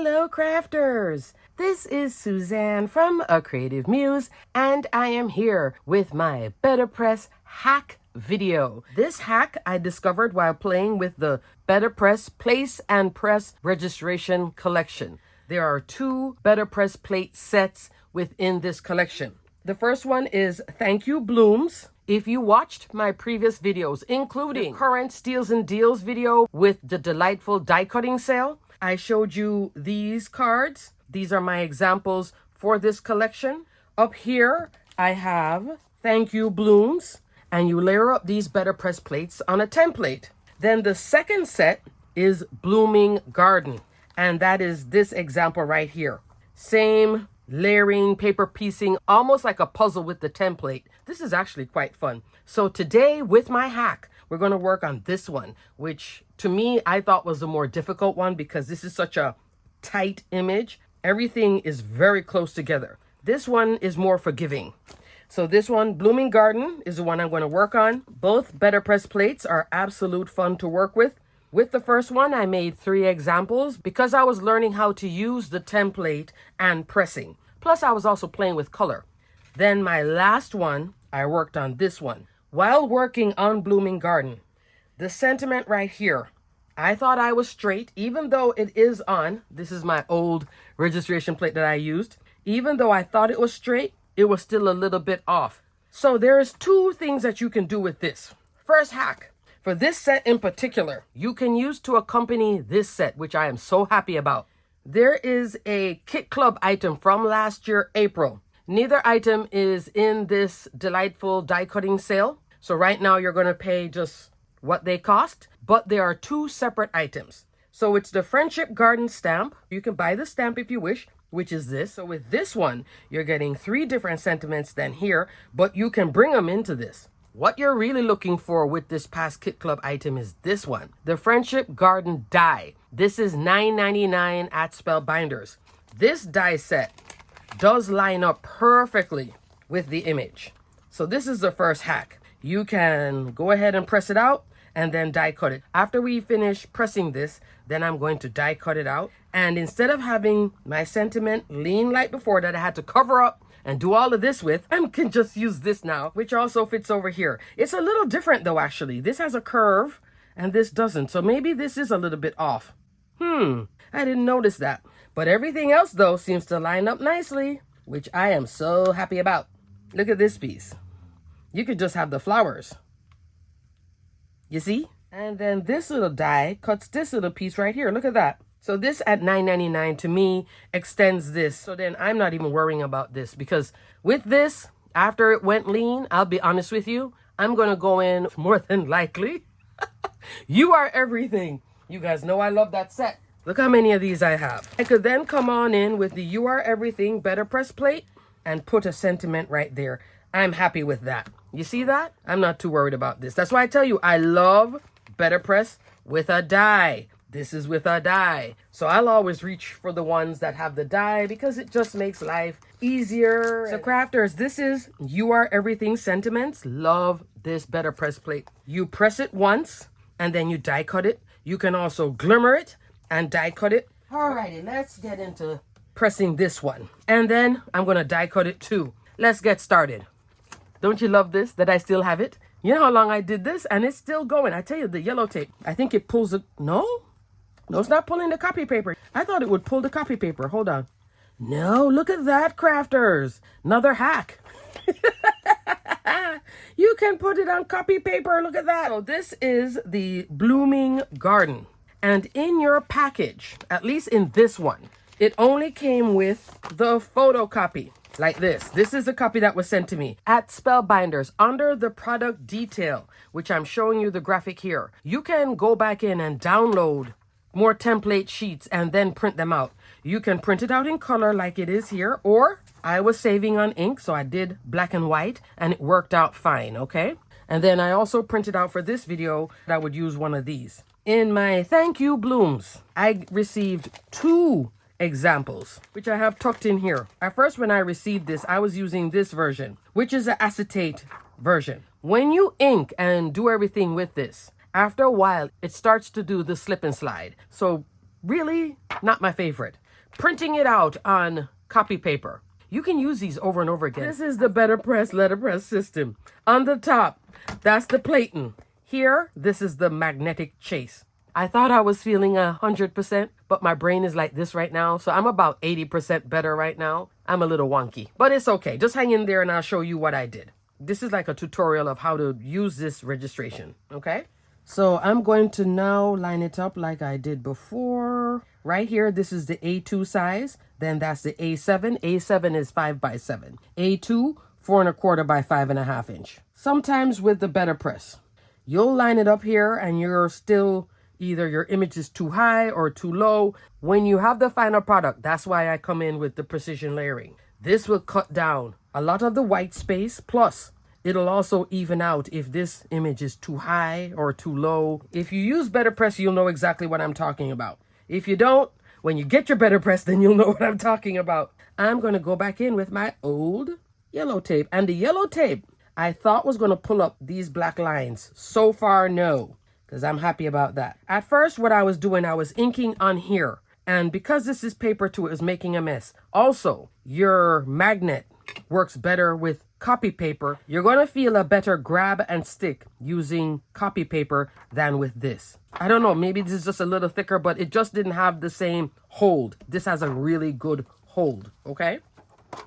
Hello crafters! This is Suzanne from A Creative Muse, and I am here with my BetterPress hack video. This hack I discovered while playing with the BetterPress Place and Press Registration Collection. There are 2 BetterPress plate sets within this collection. The first one is Thank You Blooms. If you watched my previous videos, including the current Steals and Deals video with the delightful die cutting sale, I showed you these cards. These are my examples for this collection. Up here, I have Thank You Blooms, and you layer up these BetterPress plates on a template. Then the second set is Blooming Garden, and that is this example right here. Same layering, paper piecing, almost like a puzzle with the template. This is actually quite fun. So today with my hack, we're going to work on this one, which to me, I thought was the more difficult one because this is such a tight image. Everything is very close together. This one is more forgiving. So this one, Blooming Garden, is the one I'm going to work on. Both BetterPress plates are absolute fun to work with. With the first one, I made 3 examples because I was learning how to use the template and pressing. Plus, I was also playing with color. Then my last one, I worked on this one. While working on Blooming Garden, the sentiment right here, I thought I was straight, even though it is on. This is my old registration plate that I used. Even though I thought it was straight, it was still a little bit off. So there's 2 things that you can do with this. First hack, for this set in particular, you can use to accompany this set, which I am so happy about. There is a Kit Club item from last year, April. Neither item is in this delightful die cutting sale. So right now you're going to pay just what they cost, but there are 2 separate items. So it's the Friendship Garden stamp. You can buy the stamp if you wish, which is this. So with this one, you're getting 3 different sentiments than here, but you can bring them into this. What you're really looking for with this past Kit Club item is this one, the Friendship Garden die. This is $9.99 at Spellbinders. This die set does line up perfectly with the image. So this is the first hack. You can go ahead and press it out and then die cut it. After we finish pressing this, then I'm going to die cut it out. And instead of having my sentiment lean like before that I had to cover up and do all of this with, I can just use this now, which also fits over here. It's a little different though, actually. This has a curve and this doesn't. So maybe this is a little bit off. I didn't notice that. But everything else though seems to line up nicely, which I am so happy about. Look at this piece. You could just have the flowers. You see? And then this little die cuts this little piece right here. Look at that. So this at $9.99 to me extends this. So then I'm not even worrying about this because with this, after it went lean, I'll be honest with you, I'm going to go in more than likely. You Are Everything. You guys know I love that set. Look how many of these I have. I could then come on in with the You Are Everything BetterPress plate and put a sentiment right there. I'm happy with that. You see that? I'm not too worried about this. That's why I tell you, I love BetterPress with a die. This is with a die. So I'll always reach for the ones that have the die because it just makes life easier. So crafters, this is You Are Everything sentiments. Love this BetterPress plate. You press it once and then you die cut it. You can also glimmer it and die cut it. Alrighty, let's get into pressing this one. And then I'm going to die cut it too. Let's get started. Don't you love this, that I still have it? You know how long I did this and it's still going. I tell you, the yellow tape, I think it pulls it. No, it's not pulling the copy paper. I thought it would pull the copy paper. Hold on. No, look at that, crafters. Another hack. You can put it on copy paper. Look at that. So this is the Blooming Garden. And in your package, at least in this one, it only came with the photocopy. Like this. This is a copy that was sent to me at Spellbinders under the product detail, which I'm showing you the graphic here. You can go back in and download more template sheets and then print them out. You can print it out in color like it is here, or I was saving on ink, so I did black and white and it worked out fine, okay? And then I also printed out for this video that I would use one of these. In my Thank You Blooms, I received 2 examples, which I have tucked in here. At first, when I received this, I was using this version, which is an acetate version. When you ink and do everything with this, after a while, it starts to do the slip and slide. So really not my favorite. printing it out on copy paper. You can use these over and over again. This is the BetterPress letterpress system. On the top, that's the platen. Here, this is the magnetic chase. I thought I was feeling 100%, but my brain is like this right now. So I'm about 80% better right now. I'm a little wonky, but it's okay. Just hang in there and I'll show you what I did. This is like a tutorial of how to use this registration, okay? So I'm going to now line it up like I did before. Right here, this is the A2 size. Then that's the A7. A7 is 5x7. A2, 4¼ by 5½ inch. Sometimes with the BetterPress, you'll line it up here and you're still either your image is too high or too low. When you have the final product, that's why I come in with the precision layering. This will cut down a lot of the white space, plus it'll also even out if this image is too high or too low. If you use BetterPress, you'll know exactly what I'm talking about. If you don't, when you get your BetterPress, then you'll know what I'm talking about. I'm going to go back in with my old yellow tape. And the yellow tape I thought was going to pull up these black lines. So far, no, because I'm happy about that. At first, what I was doing, I was inking on here. And because this is paper too, it was making a mess. Also, your magnet works better with copy paper. You're going to feel a better grab and stick using copy paper than with this. I don't know, maybe this is just a little thicker, but it just didn't have the same hold. This has a really good hold, okay?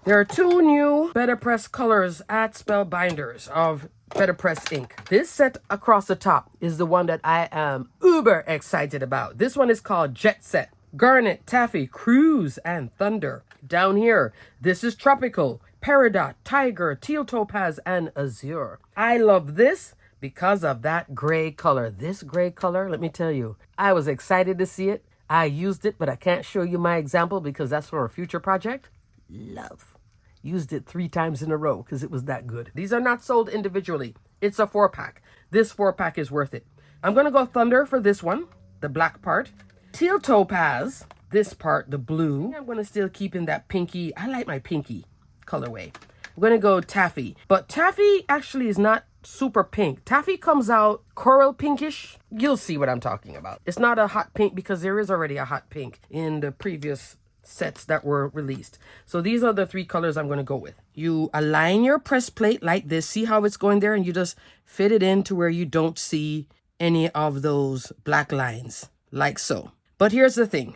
There are 2 new BetterPress colors at Spellbinders of BetterPress ink. This set across the top is the one that I am uber excited about. This one is called Jet Set. Garnet, Taffy, Cruise, and Thunder. Down here, this is Tropical, Peridot, Tiger, Teal Topaz, and Azure. I love this because of that gray color. This gray color, let me tell you, I was excited to see it. I used it, but I can't show you my example because that's for a future project. Love. Used it 3 times in a row because it was that good. These are not sold individually. It's a 4-pack. This 4-pack is worth it. I'm going to go Thunder for this one, the black part. Teal Topaz, this part, the blue. I'm going to still keep in that pinky. I like my pinky colorway. I'm going to go Taffy. But Taffy actually is not super pink. Taffy comes out coral pinkish. You'll see what I'm talking about. It's not a hot pink because there is already a hot pink in the previous sets that were released. So these are the 3 colors I'm going to go with. You align your press plate like this. See how it's going there? And you just fit it in to where you don't see any of those black lines, like so. But here's the thing.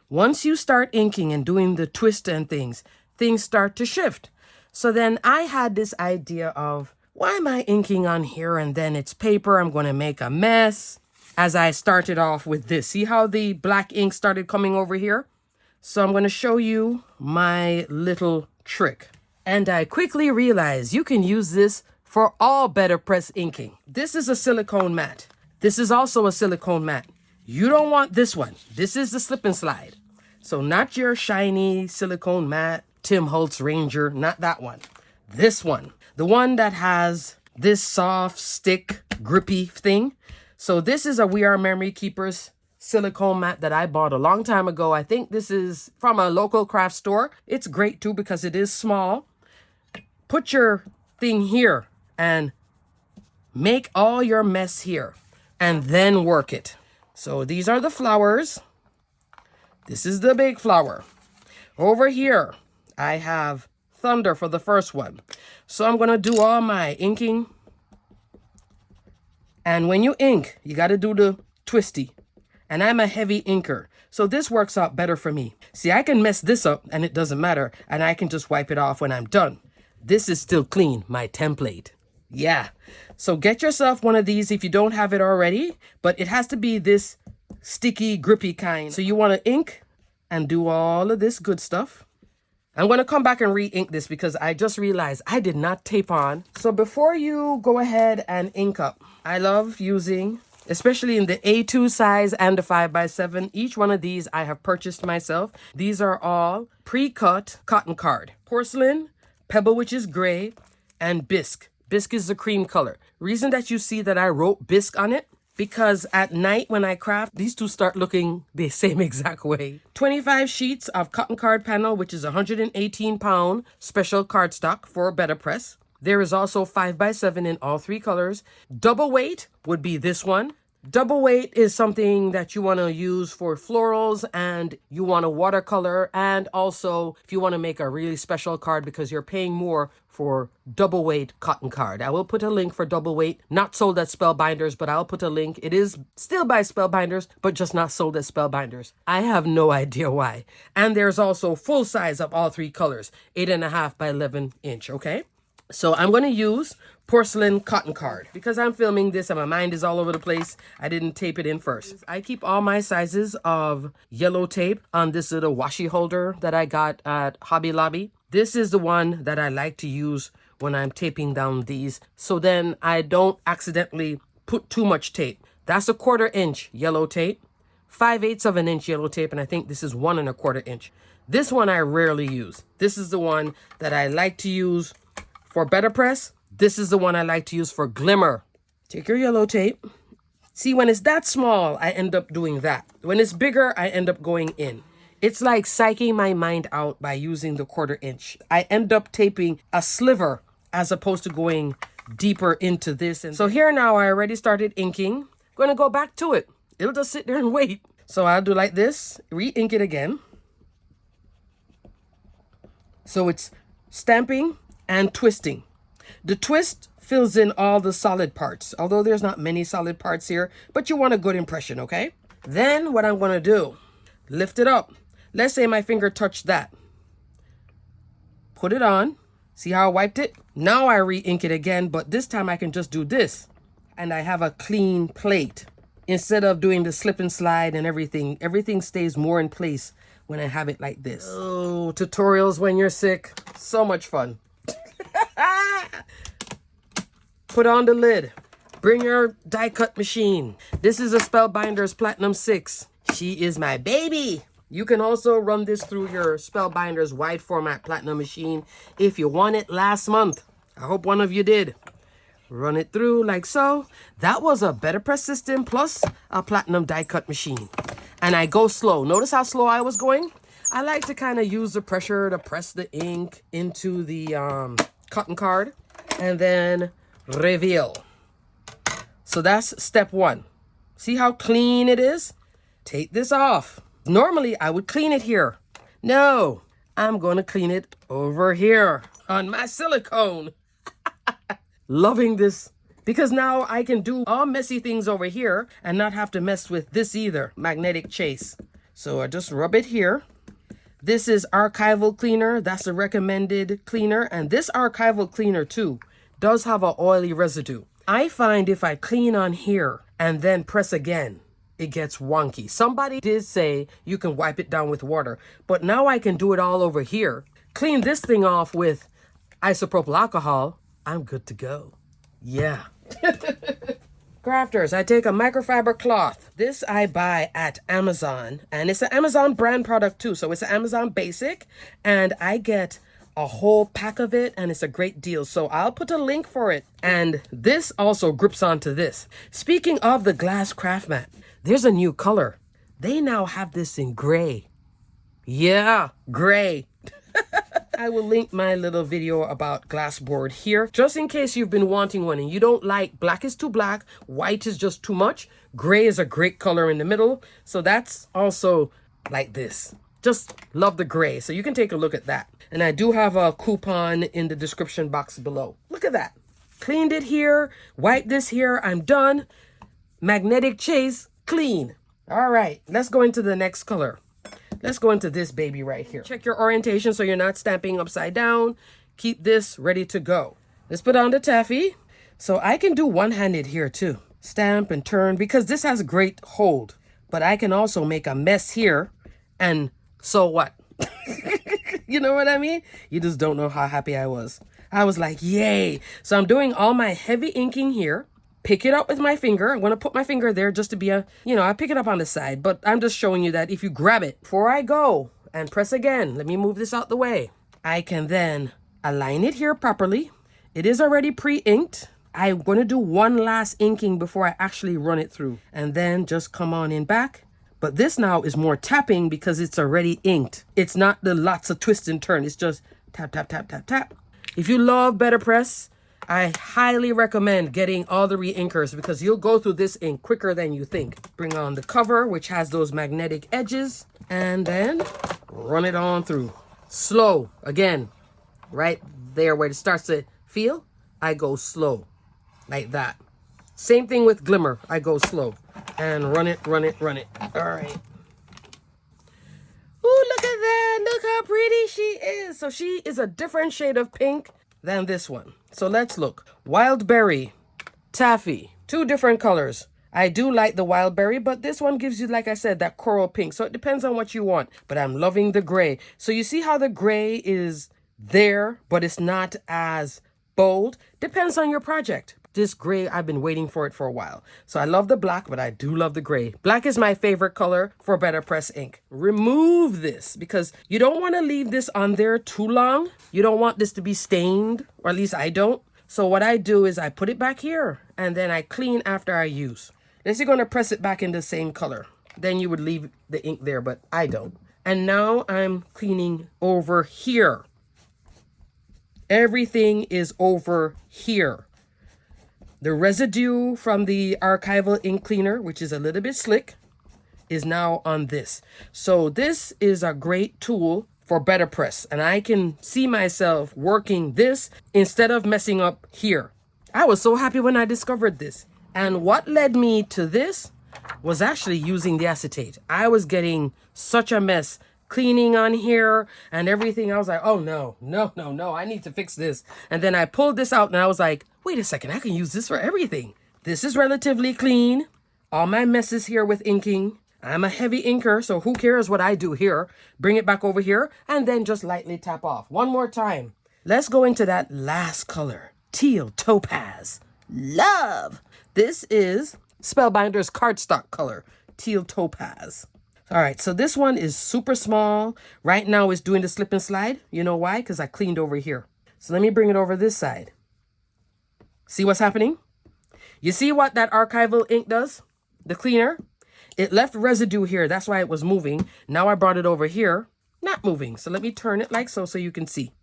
Once you start inking and doing the twist and things start to shift. So then I had this idea of, why am I inking on here and then it's paper? I'm going to make a mess. As I started off with this. See how the black ink started coming over here? So I'm going to show you my little trick. And I quickly realized you can use this for all BetterPress inking. This is a silicone mat. This is also a silicone mat. You don't want this one. This is the slip and slide. So not your shiny silicone mat, Tim Holtz Ranger, not that one. This one, the one that has this soft stick grippy thing. So this is a We Are Memory Keepers silicone mat that I bought a long time ago. I think this is from a local craft store. It's great too because it is small. Put your thing here and make all your mess here and then work it. So these are the flowers. This is the big flower. Over here, I have Thunder for the first one. So I'm going to do all my inking. And when you ink, you got to do the twisty. And I'm a heavy inker. So this works out better for me. See, I can mess this up and it doesn't matter. And I can just wipe it off when I'm done. This is still clean, my template. Yeah. So get yourself one of these if you don't have it already. But it has to be this sticky, grippy kind. So you want to ink and do all of this good stuff. I'm going to come back and re-ink this because I just realized I did not tape on. So before you go ahead and ink up, I love using, especially in the A2 size and the 5x7. Each one of these I have purchased myself. These are all pre-cut cotton card. Porcelain, Pebble, which is gray, and Bisque. Bisque is the cream color. Reason that you see that I wrote Bisque on it, because at night when I craft, these two start looking the same exact way. 25 sheets of cotton card panel, which is 118-pound special cardstock for BetterPress. There is also 5x7 in all 3 colors. Double weight would be this one. Double weight is something that you want to use for florals, and you want a watercolor, and also if you want to make a really special card because you're paying more for double weight cotton card. I will put a link for double weight, not sold at Spellbinders, but I'll put a link. It is still by Spellbinders, but just not sold at Spellbinders. I have no idea why. And there's also full size of all three colors, 8.5 by 11 inch, okay? So I'm going to use porcelain cotton card because I'm filming this and my mind is all over the place. I didn't tape it in first. I keep all my sizes of yellow tape on this little washi holder that I got at Hobby Lobby. This is the one that I like to use when I'm taping down these, so then I don't accidentally put too much tape. That's a 1/4 inch yellow tape, 5/8 of an inch yellow tape, and I think this is 1 1/4 inch. This one I rarely use. This is the one that I like to use for BetterPress. This is the one I like to use for glimmer. Take your yellow tape. See, when it's that small, I end up doing that. When it's bigger, I end up going in. It's like psyching my mind out by using the 1/4 inch. I end up taping a sliver as opposed to going deeper into this. And so here now, I already started inking. I'm going to go back to it. It'll just sit there and wait. So I'll do like this, re-ink it again. So it's stamping and twisting. The twist fills in all the solid parts, although there's not many solid parts here, but you want a good impression, okay? Then what I'm going to do, lift it up. Let's say my finger touched that. Put it on. See how I wiped it? Now I re-ink it again, but this time I can just do this, and I have a clean plate. Instead of doing the slip and slide and everything stays more in place when I have it like this. Oh, tutorials when you're sick. So much fun. Put on the lid. Bring your die cut machine. This is a Spellbinders Platinum 6. She is my baby. You can also run this through your Spellbinders wide format Platinum machine if you won it last month. I hope one of you did. Run it through like so. That was a BetterPress system plus a Platinum die cut machine. And I go slow. Notice how slow I was going? I like to kind of use the pressure to press the ink into the cotton card and then reveal. So that's step 1. See how clean it is? Take this off. Normally I would clean it here. No, I'm going to clean it over here on my silicone. Loving this because now I can do all messy things over here and not have to mess with this either, magnetic chase. So I just rub it here. This is archival cleaner. That's a recommended cleaner. And this archival cleaner too does have an oily residue. I find if I clean on here and then press again, it gets wonky. Somebody did say you can wipe it down with water, but now I can do it all over here. Clean this thing off with isopropyl alcohol. I'm good to go. Yeah. Crafters, I take a microfiber cloth. This I buy at Amazon, and it's an Amazon brand product too. So it's an Amazon basic, and I get a whole pack of it, and it's a great deal. So I'll put a link for it. And this also grips onto this. Speaking of the glass craft mat, there's a new color. They now have this in gray. Yeah, gray. I will link my little video about glass board here, just in case you've been wanting one and you don't like black is too black, white is just too much. Gray is a great color in the middle. So that's also like this. Just love the gray. So you can take a look at that. And I do have a coupon in the description box below. Look at that. Cleaned it here, wiped this here. I'm done. Magnetic chase, clean. All right, let's go into the next color. Let's go into this baby right here. Check your orientation so you're not stamping upside down. Keep this ready to go. Let's put on the taffy. So I can do one-handed here too. Stamp and turn because this has a great hold. But I can also make a mess here. And so what? You know what I mean? You just don't know how happy I was. I was like, yay. So I'm doing all my heavy inking here. Pick it up with my finger. I'm going to put my finger there just to be I pick it up on the side, but I'm just showing you that if you grab it before I go and press again, let me move this out the way. I can then align it here properly. It is already pre-inked. I'm going to do one last inking before I actually run it through and then just come on in back. But this now is more tapping because it's already inked. It's not the lots of twist and turn. It's just tap, tap, tap, tap, tap. If you love BetterPress, I highly recommend getting all the re-inkers because you'll go through this ink quicker than you think. Bring on the cover, which has those magnetic edges, and then run it on through. Slow, again, right there where it starts to feel, I go slow, like that. Same thing with glimmer, I go slow. And run it, run it, run it. All right. Ooh, look at that. Look how pretty she is. So she is a different shade of pink than this one. So let's look. Wild berry, taffy, 2 different colors. I do like the wild berry, but this one gives you, like I said, that coral pink. So it depends on what you want. But I'm loving the gray. So you see how the gray is there, but it's not as bold? Depends on your project. This gray, I've been waiting for it for a while. So I love the black, but I do love the gray. Black is my favorite color for BetterPress ink. Remove this because you don't want to leave this on there too long. You don't want this to be stained, or at least I don't. So what I do is I put it back here and then I clean after I use. Unless you're going to press it back in the same color. Then you would leave the ink there, but I don't. And now I'm cleaning over here. Everything is over here. The residue from the archival ink cleaner, which is a little bit slick, is now on this. So this is a great tool for BetterPress. And I can see myself working this instead of messing up here. I was so happy when I discovered this. And what led me to this was actually using the acetate. I was getting such a mess cleaning on here and everything. I was like, oh no, I need to fix this. And then I pulled this out and I was like, wait a second, I can use this for everything. This is relatively clean. All my messes here with inking. I'm a heavy inker, so who cares what I do here? Bring it back over here and then just lightly tap off. One more time. Let's go into that last color, teal topaz. Love. This is Spellbinders cardstock color, teal topaz. All right, so this one is super small. Right now it's doing the slip and slide. You know why? Because I cleaned over here. So let me bring it over this side. See what's happening? You see what that archival ink does? The cleaner? It left residue here. That's why it was moving. Now I brought it over here. Not moving. So let me turn it like so you can see.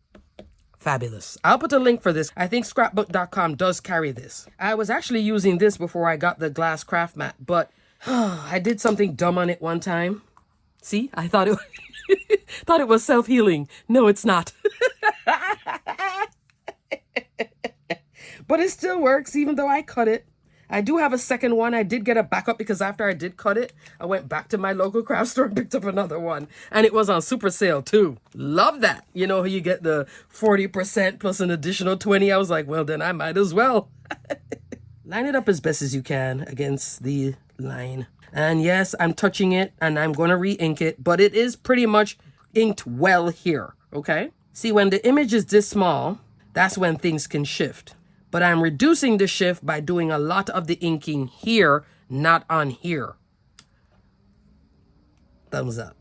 Fabulous. I'll put a link for this. I think scrapbook.com does carry this. I was actually using this before I got the glass craft mat, but I did something dumb on it one time. See, I thought it thought it was self-healing. No, it's not. But it still works even though I cut it. I do have a second one. I did get a backup because after I did cut it, I went back to my local craft store and picked up another one. And it was on super sale too. Love that. You know, you get the 40% plus an additional 20. I was like, well, then I might as well. Line it up as best as you can against the line. And yes, I'm touching it and I'm going to re-ink it, but it is pretty much inked well here. Okay. See, when the image is this small, that's when things can shift. But I'm reducing the shift by doing a lot of the inking here, not on here. Thumbs up.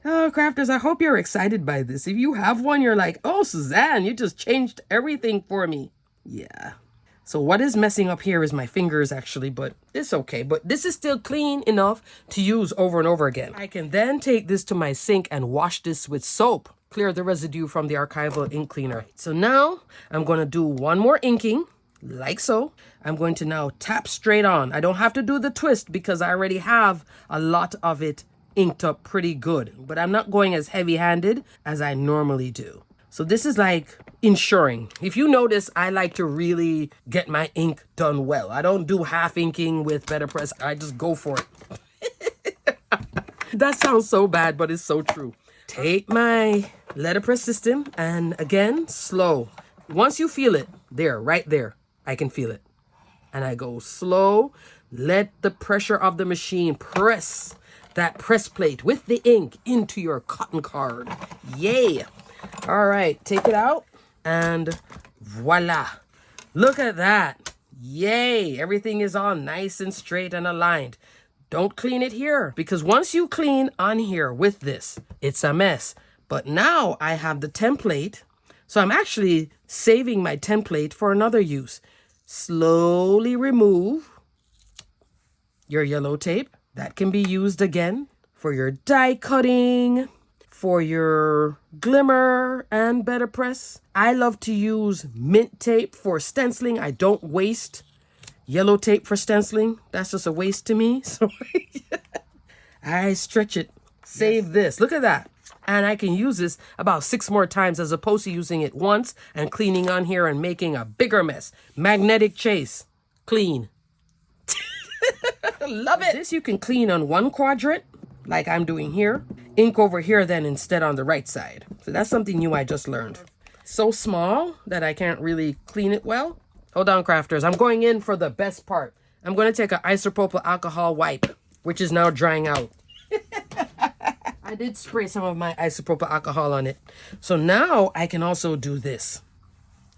Oh, crafters, I hope you're excited by this. If you have one, you're like, oh, Suzanne, you just changed everything for me. Yeah. So what is messing up here is my fingers, actually, but it's okay. But this is still clean enough to use over and over again. I can then take this to my sink and wash this with soap. Clear the residue from the archival ink cleaner. So now I'm going to do one more inking, like so. I'm going to now tap straight on. I don't have to do the twist because I already have a lot of it inked up pretty good. But I'm not going as heavy-handed as I normally do. So this is like ensuring. If you notice, I like to really get my ink done well. I don't do half inking with BetterPress. I just go for it. That sounds so bad, but it's so true. Take my letterpress system and again, slow. Once you feel it, there, right there, I can feel it. And I go slow, let the pressure of the machine press that press plate with the ink into your cotton card. Yay. All right, take it out and voila. Look at that. Yay, everything is all nice and straight and aligned. Don't clean it here because once you clean on here with this, it's a mess. But now I have the template. So I'm actually saving my template for another use. Slowly remove your yellow tape. That can be used again for your die cutting, for your glimmer and BetterPress. I love to use mint tape for stenciling. I don't waste yellow tape for stenciling. That's just a waste to me. So I stretch it. Save this. Look at that. And I can use this about 6 more times as opposed to using it once and cleaning on here and making a bigger mess. Magnetic chase. Clean. Love it. This you can clean on one quadrant, like I'm doing here. Ink over here then instead on the right side. So that's something new I just learned. So small that I can't really clean it well. Hold on, crafters. I'm going in for the best part. I'm going to take an isopropyl alcohol wipe, which is now drying out. I did spray some of my isopropyl alcohol on it. So now I can also do this.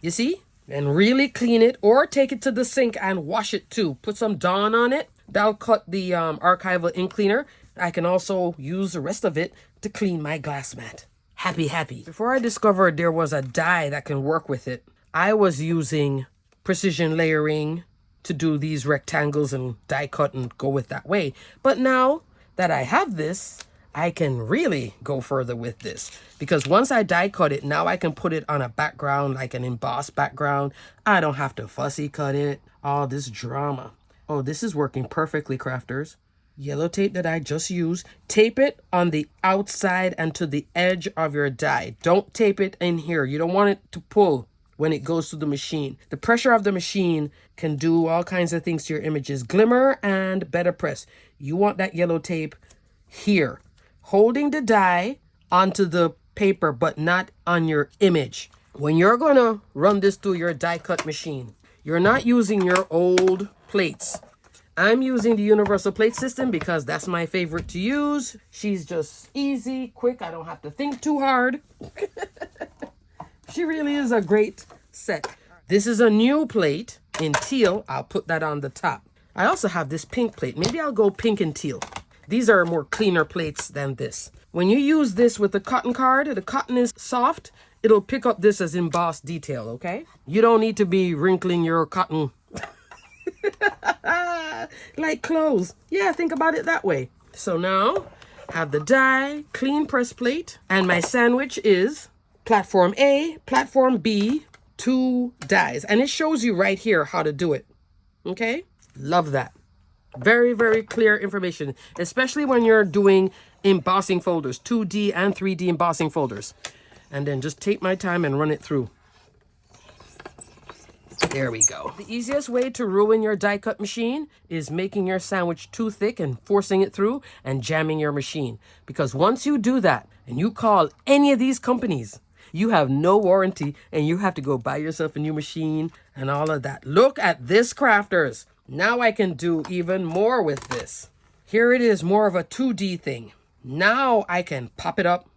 You see? And really clean it, or take it to the sink and wash it too. Put some Dawn on it. That'll cut the archival ink cleaner. I can also use the rest of it to clean my glass mat. Happy, happy. Before I discovered there was a die that can work with it, I was using precision layering to do these rectangles and die cut and go with that way. But now that I have this, I can really go further with this, because once I die cut it, now I can put it on a background, like an embossed background. I don't have to fussy cut it. All this drama. Oh, this is working perfectly, crafters. Yellow tape that I just used. Tape it on the outside and to the edge of your die. Don't tape it in here. You don't want it to pull when it goes to the machine. The pressure of the machine can do all kinds of things to your images. Glimmer and BetterPress. You want that yellow tape here, holding the die onto the paper, but not on your image. When you're going to run this through your die cut machine, you're not using your old plates. I'm using the universal plate system because that's my favorite to use. She's just easy, quick. I don't have to think too hard. She really is a great set. This is a new plate in teal. I'll put that on the top. I also have this pink plate. Maybe I'll go pink and teal. These are more cleaner plates than this. When you use this with the cotton card, the cotton is soft. It'll pick up this as embossed detail, okay? You don't need to be wrinkling your cotton like clothes. Yeah, think about it that way. So now, have the die, clean press plate, and my sandwich is platform A, platform B, 2 dies. And it shows you right here how to do it. Okay? Love that. Very, very clear information, especially when you're doing embossing folders, 2D and 3D embossing folders. And then just take my time and run it through. There we go. The easiest way to ruin your die cut machine is making your sandwich too thick and forcing it through and jamming your machine. Because once you do that and you call any of these companies, you have no warranty and you have to go buy yourself a new machine and all of that. Look at this, crafters. Now I can do even more with this. Here it is, more of a 2D thing. Now I can pop it up,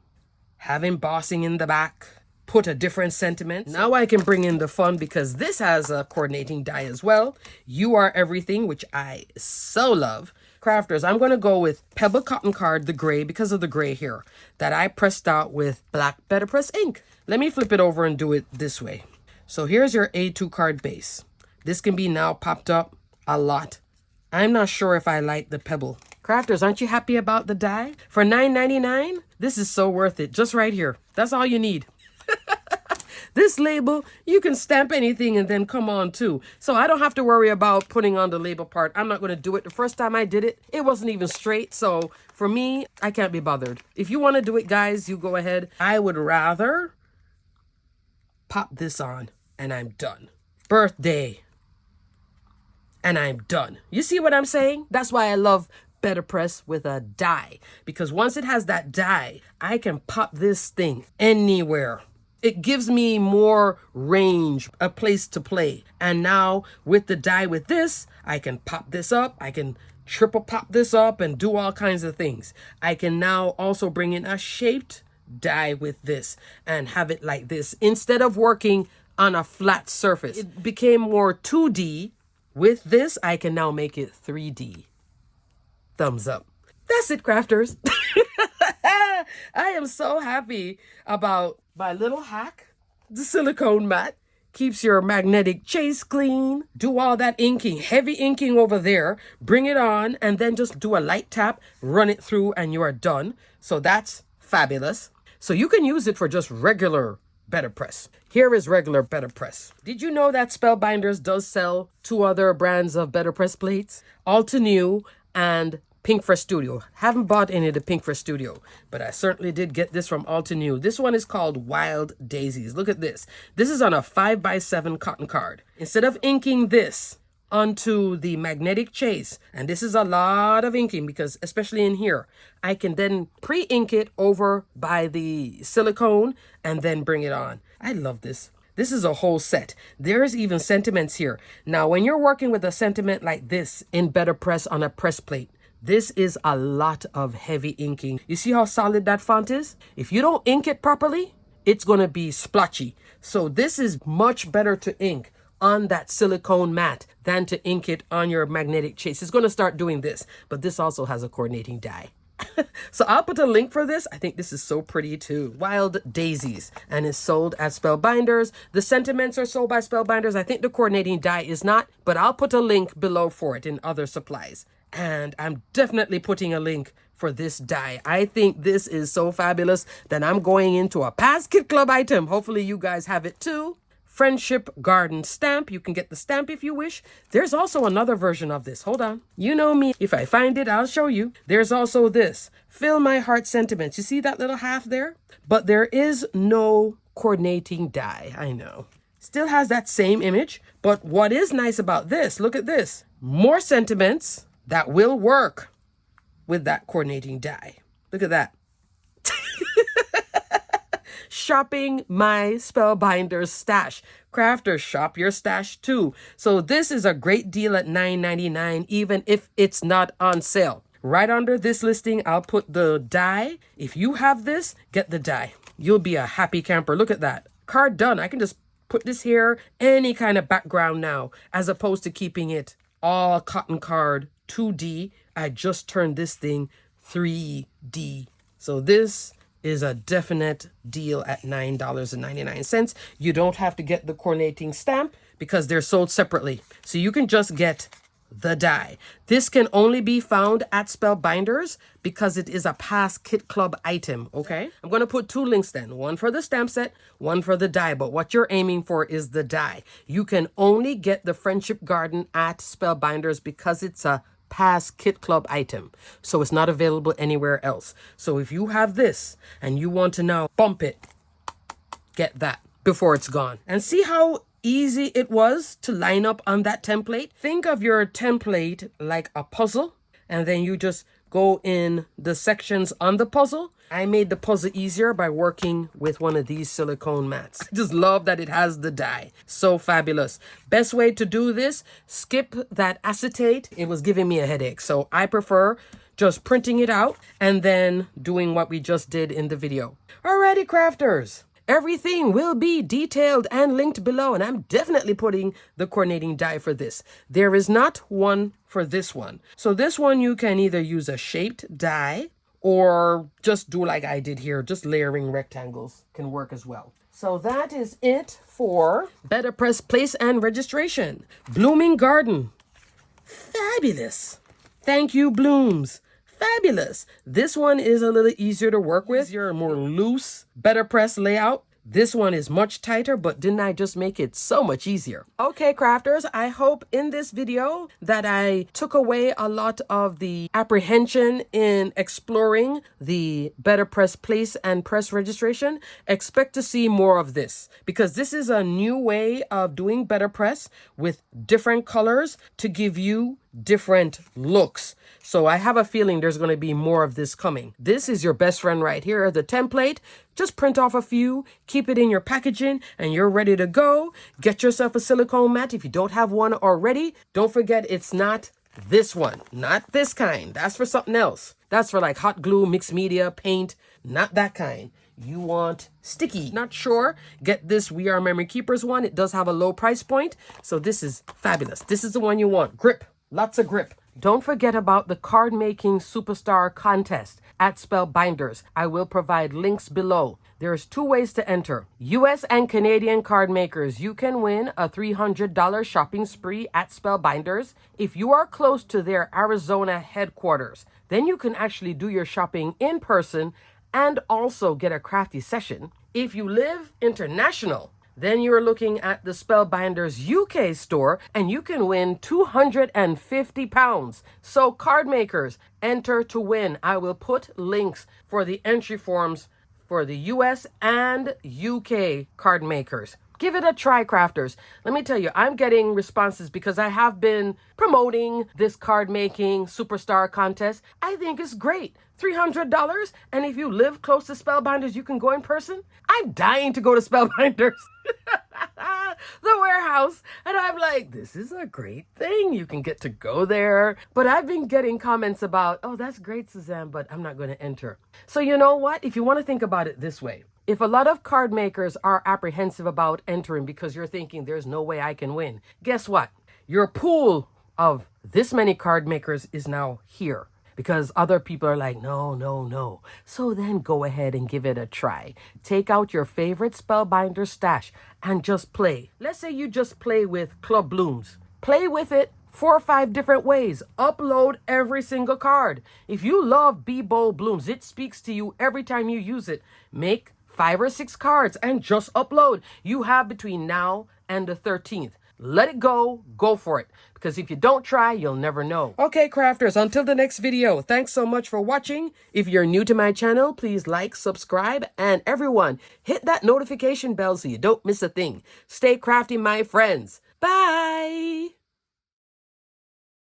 have embossing in the back, put a different sentiment. Now I can bring in the fun because this has a coordinating die as well. You Are Everything, which I so love. Crafters, I'm going to go with Pebble Cotton Card, the gray, because of the gray here, that I pressed out with black BetterPress ink. Let me flip it over and do it this way. So here's your A2 card base. This can be now popped up a lot. I'm not sure if I like the pebble. Crafters, aren't you happy about the die? For $9.99, this is so worth it. Just right here. That's all you need. This label, you can stamp anything and then come on too. So I don't have to worry about putting on the label part. I'm not going to do it. The first time I did it, it wasn't even straight. So for me, I can't be bothered. If you want to do it, guys, you go ahead. I would rather pop this on and I'm done. Birthday. And I'm done. You see what I'm saying? That's why I love BetterPress with a die. Because once it has that die, I can pop this thing anywhere. It gives me more range, a place to play. And now with the die with this, I can pop this up. I can triple pop this up and do all kinds of things. I can now also bring in a shaped die with this and have it like this. Instead of working on a flat surface, it became more 2D. With this, I can now make it 3D. Thumbs up. That's it, crafters. I am so happy about my little hack. The silicone mat keeps your magnetic chase clean. Do all that inking, heavy inking over there. Bring it on and then just do a light tap, run it through and you are done. So that's fabulous. So you can use it for just regular BetterPress. Here is regular BetterPress. Did you know that Spellbinders does sell 2 other brands of BetterPress plates? Alta New and Pink Fresh Studio. Haven't bought any of the Pink Fresh Studio, but I certainly did get this from Alta New. This one is called Wild Daisies. Look at this. This is on a 5x7 cotton card. Instead of inking this onto the magnetic chase, and this is a lot of inking because especially in here, I can then pre-ink it over by the silicone and then bring it on. I love this. This is a whole set. There's even sentiments here. Now, when you're working with a sentiment like this in BetterPress on a press plate, this is a lot of heavy inking. You see how solid that font is? If you don't ink it properly, it's going to be splotchy. So this is much better to ink on that silicone mat than to ink it on your magnetic chase. It's going to start doing this, but this also has a coordinating die. So I'll put a link for this. I think this is so pretty too. Wild Daisies, and is sold at Spellbinders. The sentiments are sold by Spellbinders. I think the coordinating die is not, but I'll put a link below for it in other supplies. And I'm definitely putting a link for this die. I think this is so fabulous that I'm going into a past Kit Club item. Hopefully you guys have it too. Friendship Garden stamp. You can get the stamp if you wish. There's also another version of this. Hold on. You know me. If I find it, I'll show you. There's also this. Fill My Heart Sentiments. You see that little half there? But there is no coordinating die. I know. Still has that same image. But what is nice about this, look at this. More sentiments that will work with that coordinating die. Look at that. Shopping my Spellbinders stash. Crafters, shop your stash too. So this is a great deal at $9.99, even if it's not on sale. Right under this listing, I'll put the die. If you have this, get the die. You'll be a happy camper. Look at that. Card done. I can just put this here, any kind of background now, as opposed to keeping it all cotton card 2D. I just turned this thing 3D. So this is a definite deal at $9.99. You don't have to get the coordinating stamp because they're sold separately. So you can just get the die. This can only be found at Spellbinders because it is a past Kit Club item, okay? I'm going to put 2 links then. One for the stamp set, one for the die. But what you're aiming for is the die. You can only get the Friendship Garden at Spellbinders because it's a past Kit Club item, so it's not available anywhere else. So if you have this and you want to now bump it, get that before it's gone. And see how easy it was to line up on that template? Think of your template like a puzzle, and then you just go in the sections on the puzzle. I made the puzzle easier by working with one of these silicone mats. I just love that it has the die. So fabulous. Best way to do this, skip that acetate. It was giving me a headache. So I prefer just printing it out and then doing what we just did in the video. Alrighty, crafters. Everything will be detailed and linked below, and I'm definitely putting the coordinating die for this. There is not one for this one. So this one you can either use a shaped die or just do like I did here, just layering rectangles can work as well. So that is it for BetterPress place and registration. Blooming Garden. Fabulous. Thank you, Blooms. Fabulous. This one is a little easier to work with. Your more loose BetterPress layout. This one is much tighter, but didn't I just make it so much easier? Okay, crafters, I hope in this video that I took away a lot of the apprehension in exploring the BetterPress place and press registration. Expect to see more of this because this is a new way of doing BetterPress with different colors to give you different looks. So I have a feeling there's going to be more of this coming. This is your best friend right here, the template. Just print off a few, keep it in your packaging, and you're ready to go. Get yourself a silicone mat if you don't have one already. Don't forget, it's not this one, not this kind. That's for something else. That's for like hot glue, mixed media, paint, not that kind. You want sticky. Not sure? Get this We Are Memory Keepers one. It does have a low price point, so this is fabulous. This is the one you want. Grip. Lots of grip. Don't forget about the card making superstar contest at Spellbinders. I will provide links below. There's 2 ways to enter. US and Canadian card makers, you can win a $300 shopping spree at Spellbinders if you are close to their Arizona headquarters. Then you can actually do your shopping in person and also get a crafty session. If you live international, then you're looking at the Spellbinders UK store and you can win £250. So card makers, enter to win. I will put links for the entry forms for the US and UK card makers. Give it a try, crafters. Let me tell you, I'm getting responses because I have been promoting this card making superstar contest. I think it's great. $300. And if you live close to Spellbinders, you can go in person. I'm dying to go to Spellbinders. The warehouse. And I'm like, this is a great thing. You can get to go there. But I've been getting comments about, oh, that's great, Suzanne, but I'm not going to enter. So you know what? If you want to think about it this way, if a lot of card makers are apprehensive about entering because you're thinking there's no way I can win, guess what? Your pool of this many card makers is now here because other people are like, no, no, no. So then go ahead and give it a try. Take out your favorite Spellbinder stash and just play. Let's say you just play with Club Blooms. Play with it 4 or 5 different ways. Upload every single card. If you love Be Bold Blooms, it speaks to you every time you use it. Make 5 or 6 cards and just upload. You have between now and the 13th. Let it go. Go for it. Because if you don't try, you'll never know. Okay, crafters, until the next video, thanks so much for watching. If you're new to my channel, please like, subscribe, and everyone, hit that notification bell so you don't miss a thing. Stay crafty, my friends. Bye.